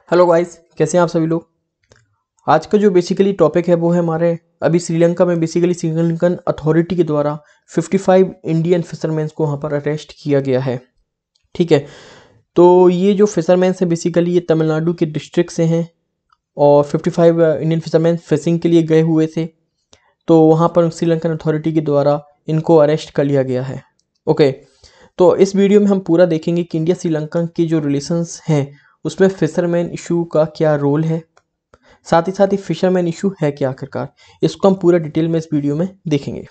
Hello guys, कैसे हैं आप सभी लोग। आज का जो बेसिकली टॉपिक है वो है हमारे अभी श्रीलंका में बेसिकली श्रीलंकन अथॉरिटी के द्वारा 55 इंडियन फिशरमैन को वहाँ पर अरेस्ट किया गया है। ठीक है, तो ये जो फिशरमैन है बेसिकली ये तमिलनाडु के डिस्ट्रिक्ट से हैं और 55 इंडियन फिशरमैन फिशिंग के लिए गए हुए थे। तो वहाँ पर श्रीलंकन अथॉरिटी के द्वारा इनको अरेस्ट कर लिया गया है। ओके, तो इस वीडियो में हम पूरा देखेंगे कि इंडिया श्रीलंका के जो रिलेशंस हैं उसमें फिशरमैन इशू का क्या रोल है, साथ ही फिशरमैन इशू है क्या आखिरकार, इसको हम पूरा डिटेल में इस वीडियो में देखेंगे।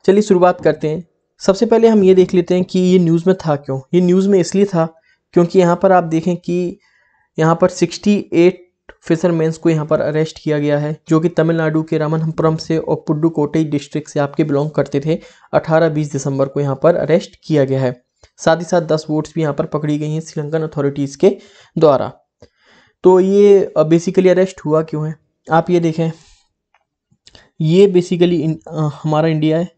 चलिए शुरुआत करते हैं। सबसे पहले हम ये देख लेते हैं कि ये न्यूज़ में था क्यों। ये न्यूज़ में इसलिए था क्योंकि यहाँ पर आप देखें कि यहाँ पर 68 फिशरमैन्स को यहाँ पर अरेस्ट किया गया है जो कि तमिलनाडु के रामनाथपुरम से और पुडुकोट्टई डिस्ट्रिक्ट से आपके बिलोंग करते थे। 18-20 दिसंबर को यहाँ पर अरेस्ट किया गया है। साथ ही साथ 10 वोट्स भी यहाँ पर पकड़ी गई हैं श्रीलंकन अथॉरिटीज़ के द्वारा। तो ये बेसिकली अरेस्ट हुआ क्यों है, आप ये देखें। ये बेसिकली हमारा इंडिया है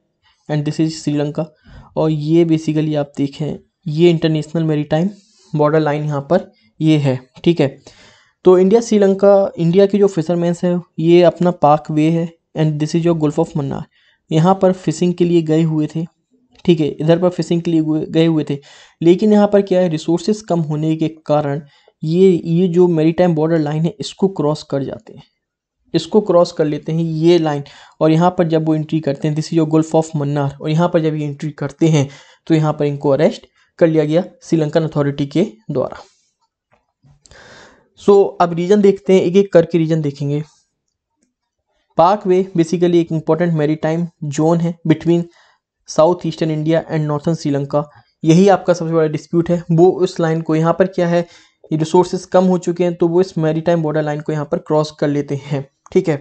एंड दिस इज श्रीलंका, और ये बेसिकली आप देखें ये इंटरनेशनल मैरीटाइम बॉर्डर लाइन यहाँ पर ये है। ठीक है, तो इंडिया श्रीलंका, इंडिया के जो फिशरमैन्स है ये अपना पाक वे है and this is your Gulf of Mannar, यहाँ पर फिशिंग के लिए गए हुए थे। ठीक है, इधर पर फिशिंग के लिए गए हुए थे, लेकिन यहाँ पर क्या है, रिसोर्सेज कम होने के कारण ये जो मैरीटाइम बॉर्डर लाइन है इसको क्रॉस कर जाते हैं, इसको क्रॉस कर लेते हैं ये लाइन, और यहाँ पर जब वो एंट्री करते हैं this is your Gulf of Mannar, और यहाँ पर जब ये एंट्री करते हैं तो यहाँ पर इनको अरेस्ट कर लिया गया श्रीलंकन अथॉरिटी के द्वारा। सो अब रीजन देखते हैं, एक एक करके रीजन देखेंगे। पाक वे बेसिकली एक इंपॉर्टेंट मैरीटाइम जोन है between south eastern India and northern Sri Lanka. यही आपका सबसे बड़ा डिस्प्यूट है। वो उस लाइन को यहाँ पर क्या है, ये रिसोर्सेज कम हो चुके हैं तो वो इस मैरीटाइम बॉर्डर लाइन को यहाँ पर क्रॉस कर लेते हैं। ठीक है,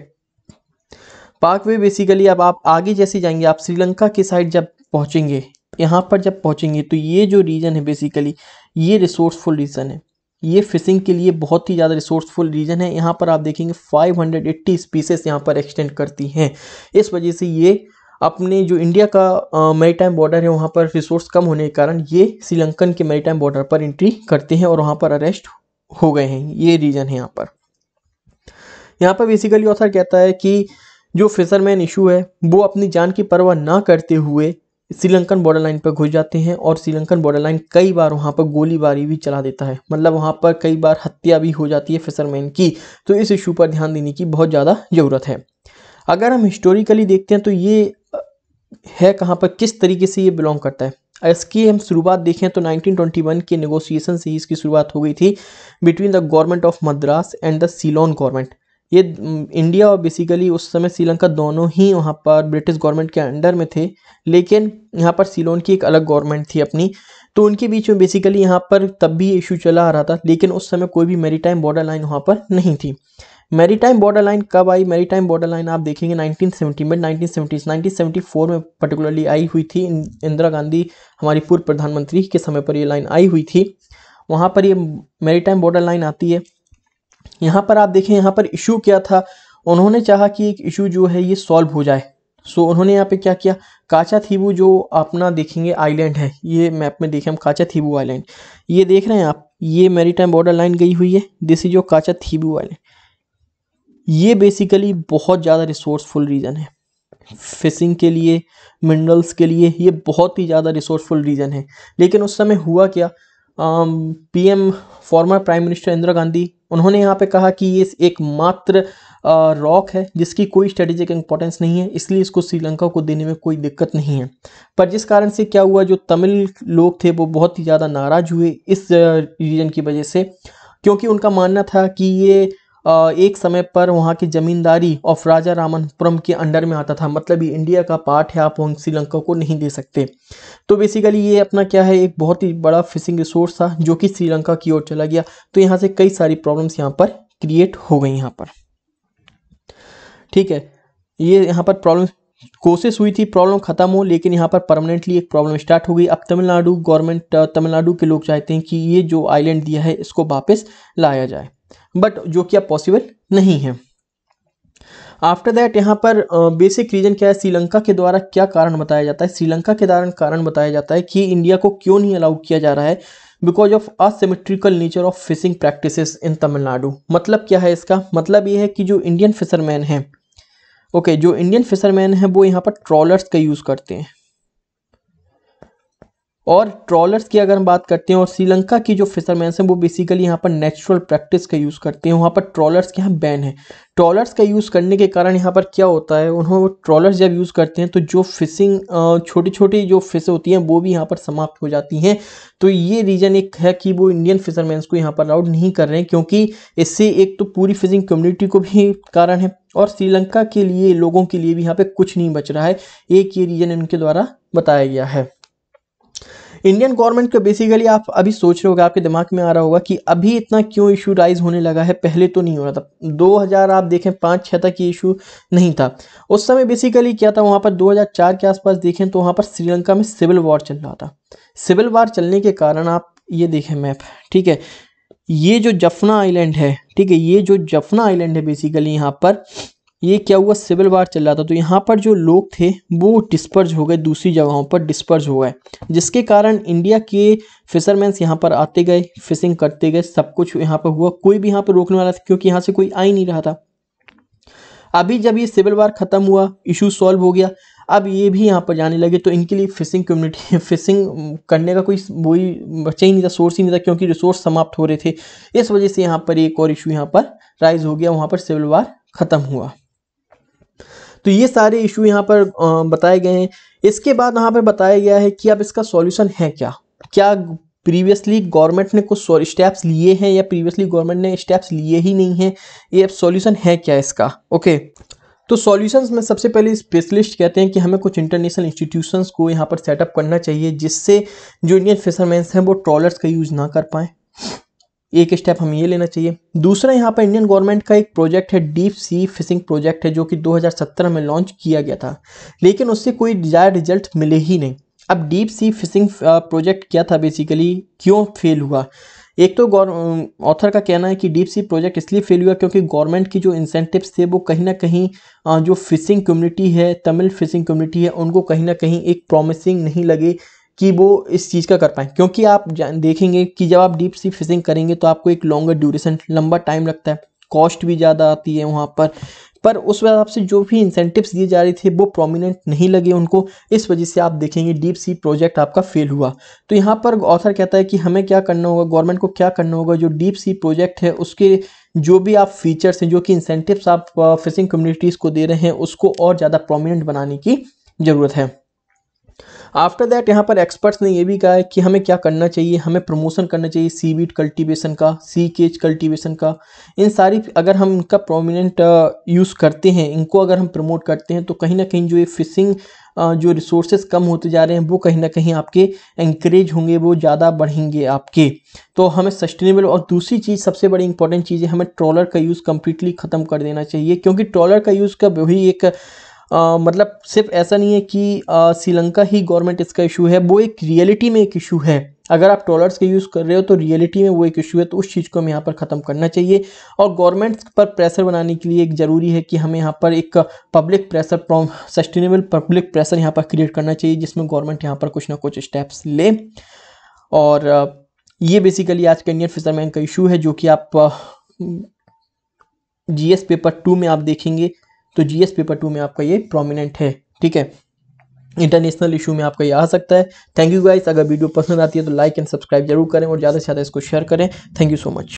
पाक वे बेसिकली अब आप आगे जैसे जाएंगे, आप श्रीलंका की साइड जब पहुँचेंगे, यहाँ पर जब पहुँचेंगे तो ये जो रीजन है बेसिकली ये रिसोर्सफुल रीजन है, ये फिशिंग के लिए बहुत ही ज़्यादा रिसोर्सफुल रीजन है। यहाँ पर आप देखेंगे 580 स्पीसीज यहाँ पर एक्सटेंड करती हैं। इस वजह से ये अपने जो इंडिया का मैरीटाइम बॉर्डर है वहाँ पर रिसोर्स कम होने के कारण ये श्रीलंकन के मैरीटाइम बॉर्डर पर एंट्री करते हैं और वहाँ पर अरेस्ट हो गए हैं। ये रीजन है यहाँ पर बेसिकली ऑथर कहता है कि जो फिशरमैन इशू है वो अपनी जान की परवाह ना करते हुए श्रीलंकन बॉर्डर लाइन पर घुस जाते हैं, और श्रीलंकन बॉर्डर लाइन कई बार वहाँ पर गोलीबारी भी चला देता है, मतलब वहाँ पर कई बार हत्या भी हो जाती है फिशरमैन की। तो इस इशू पर ध्यान देने की बहुत ज़्यादा ज़रूरत है। अगर हम हिस्टोरिकली देखते हैं तो ये है कहाँ पर, किस तरीके से ये बिलोंग करता है। इसकी हम शुरुआत देखें तो 1921 के नेगोशिएशन से ही इसकी शुरुआत हो गई थी between the government of Madras and the Ceylon government. ये इंडिया और बेसिकली उस समय श्रीलंका दोनों ही वहाँ पर ब्रिटिश गवर्नमेंट के अंडर में थे, लेकिन यहाँ पर सीलोन की एक अलग गवर्नमेंट थी अपनी। तो उनके बीच में बेसिकली यहाँ पर तब भी इशू चला आ रहा था, लेकिन उस समय कोई भी मैरीटाइम बॉर्डर लाइन वहाँ पर नहीं थी। मैरीटाइम बॉर्डर लाइन कब आई, मैरीटाइम बॉर्डर लाइन आप देखेंगे 1970 में, 1974 में पर्टिकुलरली आई हुई थी। इंदिरा गांधी हमारी पूर्व प्रधानमंत्री के समय पर ये लाइन आई हुई थी, वहाँ पर ये मैरीटाइम बॉर्डर लाइन आती है। यहाँ पर आप देखें, यहाँ पर इशू क्या था, उन्होंने चाहा कि एक इशू जो है ये सॉल्व हो जाए। सो उन्होंने यहाँ पे क्या किया, काचाथीवू जो अपना देखेंगे आइलैंड है, ये मैप में देखें हम काचाथीवू आइलैंड, ये देख रहे हैं आप, ये मैरीटाइम बॉर्डर लाइन गई हुई है, दिस इज जो काचाथीवू आइलैंड। ये बेसिकली बहुत ज़्यादा रिसोर्सफुल रीजन है फिशिंग के लिए, मिनरल्स के लिए, ये बहुत ही ज़्यादा रिसोर्सफुल रीजन है। लेकिन उस समय हुआ क्या, PM former prime minister Indira Gandhi, उन्होंने यहाँ पे कहा कि ये एक मात्र रॉक है जिसकी कोई स्ट्रेटेजिक इंपॉर्टेंस नहीं है, इसलिए इसको श्रीलंका को देने में कोई दिक्कत नहीं है। पर जिस कारण से क्या हुआ, जो तमिल लोग थे वो बहुत ही ज़्यादा नाराज हुए इस रीजन की वजह से, क्योंकि उनका मानना था कि ये एक समय पर वहाँ की जमींदारी ऑफ राजा रामनाथपुरम के अंडर में आता था, मतलब ये इंडिया का पार्ट है, आप श्रीलंका को नहीं दे सकते। तो बेसिकली ये अपना क्या है, एक बहुत ही बड़ा फिशिंग रिसोर्स था जो कि श्रीलंका की ओर चला गया। तो यहाँ से कई सारी प्रॉब्लम्स यहाँ पर क्रिएट हो गई यहाँ पर। ठीक है, ये यहाँ पर प्रॉब्लम कोशिश हुई थी प्रॉब्लम खत्म हो, लेकिन यहाँ पर परमानेंटली एक प्रॉब्लम स्टार्ट हो गई। अब तमिलनाडु गवर्नमेंट, तमिलनाडु के लोग चाहते हैं कि ये जो आइलैंड दिया है इसको वापस लाया जाए, बट जो कि अब पॉसिबल नहीं है। आफ्टर दैट यहाँ पर बेसिक रीजन क्या है, श्रीलंका के द्वारा क्या कारण बताया जाता है, श्रीलंका के कारण बताया जाता है कि इंडिया को क्यों नहीं अलाउ किया जा रहा है because of asymmetrical nature of fishing practices इन तमिलनाडु। मतलब क्या है इसका, मतलब ये है कि जो इंडियन फिशरमैन हैं, ओके, जो इंडियन फिशरमैन हैं वो यहाँ पर ट्रॉलर्स का यूज़ करते हैं। और ट्रॉलर्स की अगर हम बात करते हैं, और श्रीलंका की जो फिशरमैन हैं वो बेसिकली यहाँ पर नेचुरल प्रैक्टिस का यूज़ करते हैं। वहाँ पर ट्रॉलर्स के यहाँ बैन है। ट्रॉलर्स का यूज़ करने के कारण यहाँ पर क्या होता है, उन्होंने ट्रॉलर्स जब यूज़ करते हैं तो जो फिशिंग छोटी छोटी जो फिश होती हैं वो भी यहाँ पर समाप्त हो जाती हैं। तो ये रीज़न एक है कि वो इंडियन फिशरमैन्स को यहाँ पर अलाउड नहीं कर रहे हैं, क्योंकि इससे एक तो पूरी फिशिंग कम्युनिटी को भी कारण है और श्रीलंका के लिए लोगों के लिए भी यहाँ पे कुछ नहीं बच रहा है। एक ये रीज़न इनके द्वारा बताया गया है। इंडियन गवर्नमेंट का बेसिकली आप अभी सोच रहे होगा, आपके दिमाग में आ रहा होगा कि अभी इतना क्यों इशू राइज होने लगा है, पहले तो नहीं हो रहा था। 2000 आप देखें 5-6 तक ये इशू नहीं था। उस समय बेसिकली क्या था, वहाँ पर 2004 के आसपास देखें तो वहाँ पर श्रीलंका में सिविल वॉर चल रहा था। सिविल वॉर चलने के कारण आप ये देखें मैप, ठीक है, ये जो जफना आइलैंड है, ठीक है, ये जो जफना आइलैंड है बेसिकली यहाँ पर ये क्या हुआ, सिविल वार चल रहा था। तो यहाँ पर जो लोग थे वो डिस्पर्ज हो गए, दूसरी जगहों पर डिस्पर्ज हो गए, जिसके कारण इंडिया के फिशरमैन्स यहाँ पर आते गए, फिशिंग करते गए, सब कुछ यहाँ पर हुआ। कोई भी यहाँ पर रोकने वाला था क्योंकि यहाँ से कोई आ ही नहीं रहा था। अभी जब ये सिविल वार खत्म हुआ, इशू सॉल्व हो गया, अब ये भी यहाँ पर जाने लगे, तो इनके लिए फिशिंग कम्युनिटी फिशिंग करने का कोई वही बचा ही नहीं था, सोर्स ही नहीं था, क्योंकि रिसोर्स समाप्त हो रहे थे। इस वजह से यहाँ पर एक और इशू यहाँ पर राइज हो गया, वहाँ पर सिविल वार खत्म हुआ। तो ये सारे इशू यहाँ पर बताए गए हैं। इसके बाद यहाँ पर बताया गया है कि अब इसका सॉल्यूशन है क्या, क्या प्रीवियसली गवर्नमेंट ने कुछ स्टेप्स लिए हैं या प्रीवियसली गवर्नमेंट ने स्टेप्स लिए ही नहीं हैं, ये अब सॉल्यूशन है क्या इसका। ओके, तो सॉल्यूशंस में सबसे पहले स्पेशलिस्ट कहते हैं कि हमें कुछ इंटरनेशनल इंस्टीट्यूशंस को यहाँ पर सेटअप करना चाहिए, जिससे जो इंडियन फिशरमैन्स हैं वो ट्रॉलर्स का यूज़ ना कर पाएँ। एक स्टेप हमें ये लेना चाहिए। दूसरा, यहाँ पर इंडियन गवर्नमेंट का एक प्रोजेक्ट है, डीप सी फिशिंग प्रोजेक्ट है, जो कि 2017 में लॉन्च किया गया था, लेकिन उससे कोई डिजायर्ड रिजल्ट मिले ही नहीं। अब डीप सी फिशिंग प्रोजेक्ट क्या था, बेसिकली क्यों फेल हुआ। एक तो ऑथर का कहना है कि डीप सी प्रोजेक्ट इसलिए फेल हुआ क्योंकि गवर्नमेंट की जो इंसेंटिव्स थे वो कहीं ना कहीं जो फिशिंग कम्युनिटी है, तमिल फिशिंग कम्युनिटी है, उनको कहीं ना कहीं एक प्रॉमिसिंग नहीं लगे कि वो इस चीज़ का कर पाएँ। क्योंकि आप देखेंगे कि जब आप डीप सी फिशिंग करेंगे तो आपको एक लॉन्गर ड्यूरेशन, लंबा टाइम लगता है, कॉस्ट भी ज़्यादा आती है वहाँ पर उस हिसाब से जो भी इंसेंटिव्स दिए जा रहे थे वो प्रोमिनेंट नहीं लगे उनको। इस वजह से आप देखेंगे डीप सी प्रोजेक्ट आपका फेल हुआ। तो यहाँ पर ऑथर कहता है कि हमें क्या करना होगा, गवर्नमेंट को क्या करना होगा, जो डीप सी प्रोजेक्ट है उसके जो भी आप फीचर्स हैं, जो कि इंसेंटिव्स आप फिशिंग कम्युनिटीज़ को दे रहे हैं, उसको और ज़्यादा प्रोमिनेंट बनाने की ज़रूरत है। आफ्टर दैट यहाँ पर एक्सपर्ट्स ने ये भी कहा है कि हमें क्या करना चाहिए, हमें प्रमोशन करना चाहिए सीवीड कल्टीवेशन का, सी केज कल्टीवेशन का। इन सारी अगर हम इनका प्रोमिनेंट यूज़ करते हैं, इनको अगर हम प्रमोट करते हैं, तो कहीं ना कहीं जो ये फिशिंग जो रिसोर्सेज कम होते जा रहे हैं वो कहीं ना कहीं आपके एंकरेज होंगे, वो ज़्यादा बढ़ेंगे आपके। तो हमें सस्टेनेबल, और दूसरी चीज़ सबसे बड़ी इंपॉर्टेंट चीज़ है, हमें ट्रॉलर का यूज़ कम्प्लीटली ख़त्म कर देना चाहिए। क्योंकि ट्रॉलर का यूज़ का वही एक मतलब सिर्फ ऐसा नहीं है कि श्रीलंका ही गवर्नमेंट इसका इशू है, वो एक रियलिटी में एक इशू है। अगर आप ट्रॉलर्स का यूज़ कर रहे हो तो रियलिटी में वो एक इशू है, तो उस चीज़ को हमें यहाँ पर ख़त्म करना चाहिए। और गवर्नमेंट पर प्रेशर बनाने के लिए एक ज़रूरी है कि हमें यहाँ पर एक public pressure, sustainable public pressure यहाँ पर क्रिएट करना चाहिए, जिसमें गवर्नमेंट यहाँ पर कुछ ना कुछ स्टेप्स ले। और ये बेसिकली आज का इंडियन फिशरमैन का इशू है, जो कि आप जीएस पेपर 2 में आप देखेंगे, तो जीएस पेपर 2 में आपका ये प्रोमिनेंट है। ठीक है, इंटरनेशनल इशू में आपका ये आ सकता है। थैंक यू गाइस, अगर वीडियो पसंद आती है तो लाइक एंड सब्सक्राइब जरूर करें और ज़्यादा से ज़्यादा इसको शेयर करें। Thank you so much.